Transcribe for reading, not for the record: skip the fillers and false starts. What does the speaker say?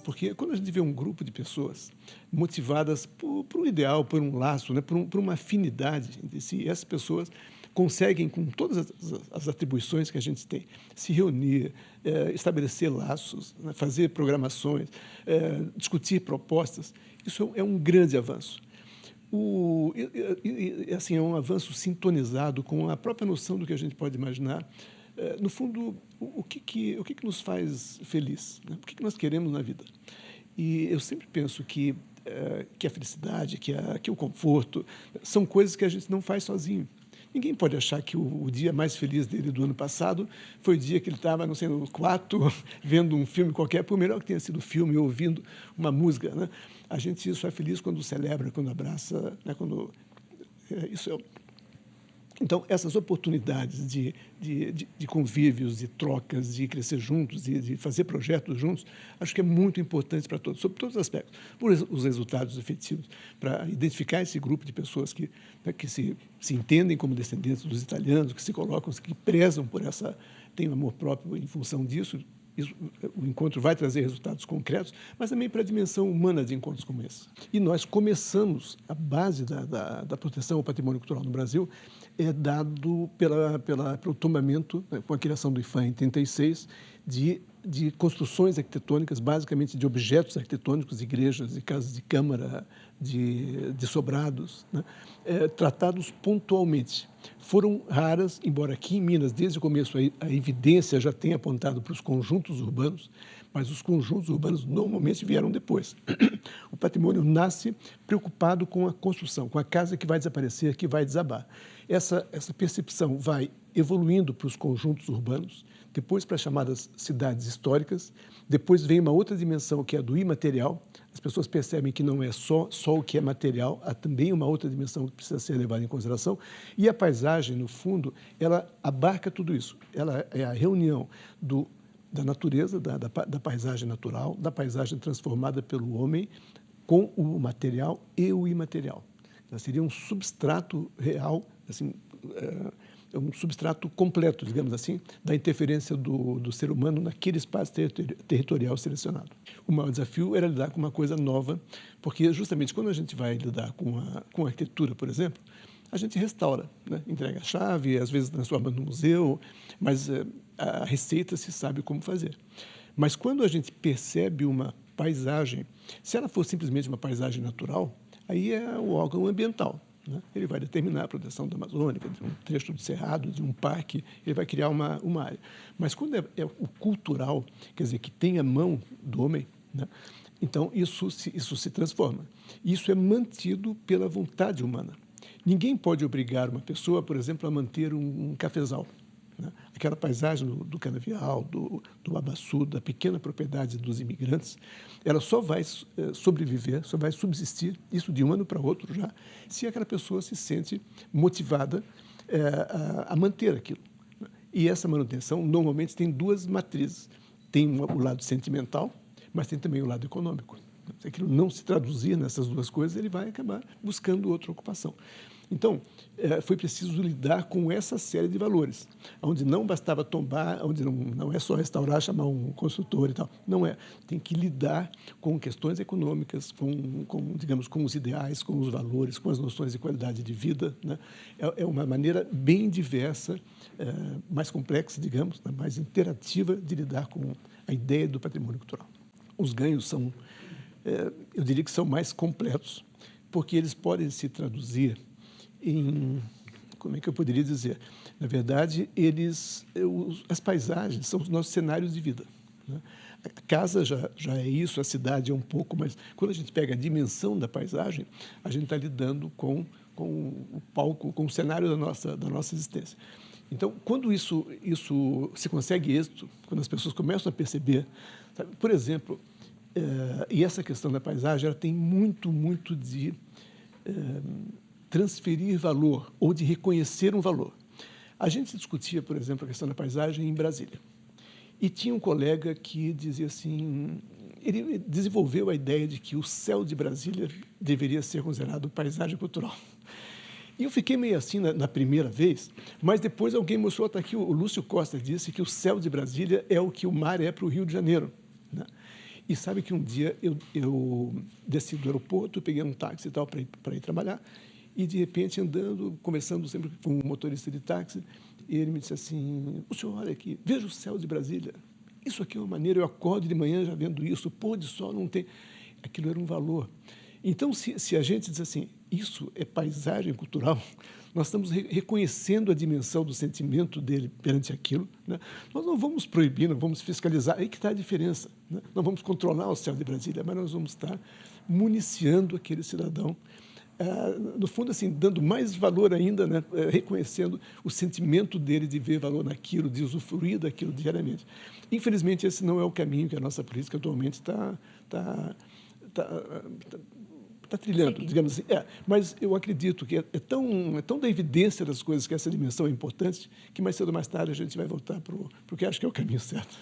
Porque quando a gente vê um grupo de pessoas motivadas por um ideal, por um laço, né, por uma afinidade entre si, essas pessoas conseguem, com todas as atribuições que a gente tem, se reunir, estabelecer laços, né, fazer programações, discutir propostas. Isso é um grande avanço. Assim, é um avanço sintonizado com a própria noção do que a gente pode imaginar. No fundo, o que nos faz feliz? Né? O que nós queremos na vida? E eu sempre penso que a felicidade, que o conforto, são coisas que a gente não faz sozinho. Ninguém pode achar que o dia mais feliz dele do ano passado foi o dia que ele estava, não sei, no quarto, vendo um filme qualquer, por melhor que tenha sido o filme, ouvindo uma música. Né? A gente só é feliz quando celebra, quando abraça, né? Então, essas oportunidades de convívios, de trocas, de crescer juntos, de fazer projetos juntos, acho que é muito importante para todos, sobre todos os aspectos. Por os resultados efetivos, para identificar esse grupo de pessoas que se entendem como descendentes dos italianos, que se colocam, que prezam por têm um amor próprio em função disso. O encontro vai trazer resultados concretos, mas também para a dimensão humana de encontros como esse. E nós começamos, a base da proteção ao patrimônio cultural no Brasil é dado pelo tombamento, né, com a criação do IPHAN em 86, de construções arquitetônicas, basicamente de objetos arquitetônicos, igrejas, de casas de câmara, de sobrados, né, tratados pontualmente. Foram raras, embora aqui em Minas, desde o começo, a evidência já tenha apontado para os conjuntos urbanos, mas os conjuntos urbanos normalmente vieram depois. O patrimônio nasce preocupado com a construção, com a casa que vai desaparecer, que vai desabar. Essa percepção vai evoluindo para os conjuntos urbanos, depois para as chamadas cidades históricas, depois vem uma outra dimensão que é a do imaterial. As pessoas percebem que não é só o que é material, há também uma outra dimensão que precisa ser levada em consideração. E a paisagem, no fundo, ela abarca tudo isso. Ela é a reunião da natureza, da paisagem natural, da paisagem transformada pelo homem, com o material e o imaterial. Ela seria um substrato real, assim, um substrato completo, digamos assim, da interferência do ser humano naquele espaço territorial selecionado. O maior desafio era lidar com uma coisa nova, porque justamente quando a gente vai lidar com a arquitetura, por exemplo, a gente restaura, né? Entrega a chave, às vezes transforma no museu, mas a receita se sabe como fazer. Mas quando a gente percebe uma paisagem, se ela for simplesmente uma paisagem natural, aí é o órgão ambiental. Né? Ele vai determinar a proteção da Amazônica, de um trecho do Cerrado, de um parque, ele vai criar uma área. Mas quando é o cultural, quer dizer, que tem a mão do homem, né? Então isso se transforma. Isso é mantido pela vontade humana. Ninguém pode obrigar uma pessoa, por exemplo, a manter um cafezal. Né? Aquela paisagem do canavial, do abaçu, da pequena propriedade dos imigrantes, ela só vai sobreviver, só vai subsistir, isso de um ano para outro já, se aquela pessoa se sente motivada a manter aquilo. E essa manutenção normalmente tem duas matrizes. Tem o lado sentimental, mas tem também o lado econômico. Se aquilo não se traduzir nessas duas coisas, ele vai acabar buscando outra ocupação. Então, foi preciso lidar com essa série de valores, onde não bastava tombar, onde não é só restaurar, chamar um construtor e tal. Não é. Tem que lidar com questões econômicas, digamos, com os ideais, com os valores, com as noções de qualidade de vida. Né? É uma maneira bem diversa, mais complexa, digamos, né? Mais interativa de lidar com a ideia do patrimônio cultural. Os ganhos são, eu diria que são mais completos, porque eles podem se traduzir como é que eu poderia dizer? Na verdade, as paisagens são os nossos cenários de vida. Né? A casa já é isso, a cidade é um pouco, mas quando a gente pega a dimensão da paisagem, a gente está lidando com o palco, com o cenário da nossa existência. Então, quando isso se consegue êxito, quando as pessoas começam a perceber, sabe? Por exemplo, e essa questão da paisagem, ela tem muito de transferir valor ou de reconhecer um valor. A gente discutia, por exemplo, a questão da paisagem em Brasília. E tinha um colega que dizia assim, ele desenvolveu a ideia de que o céu de Brasília deveria ser considerado paisagem cultural. E eu fiquei meio assim na primeira vez, mas depois alguém mostrou, até aqui o Lúcio Costa disse que o céu de Brasília é o que o mar é para o Rio de Janeiro. Né? E sabe que um dia eu desci do aeroporto, peguei um táxi e tal para ir trabalhar, e de repente andando, conversando sempre com um motorista de táxi, ele me disse assim: o senhor olha aqui, veja o céu de Brasília. Isso aqui é uma maneira, eu acordo de manhã já vendo isso, o pôr de sol não tem. Aquilo era um valor. Então, se a gente diz assim, isso é paisagem cultural, nós estamos reconhecendo a dimensão do sentimento dele perante aquilo, né? Nós não vamos proibir, não vamos fiscalizar, aí que está a diferença, né? Não vamos controlar o céu de Brasília, mas nós vamos estar municiando aquele cidadão, no fundo, assim, dando mais valor ainda, né? Reconhecendo o sentimento dele de ver valor naquilo, de usufruir daquilo diariamente. Infelizmente, esse não é o caminho que a nossa política atualmente está trilhando, digamos assim. Mas eu acredito que é tão da evidência das coisas que essa dimensão é importante, que mais cedo ou mais tarde a gente vai voltar para o que acho que é o caminho certo.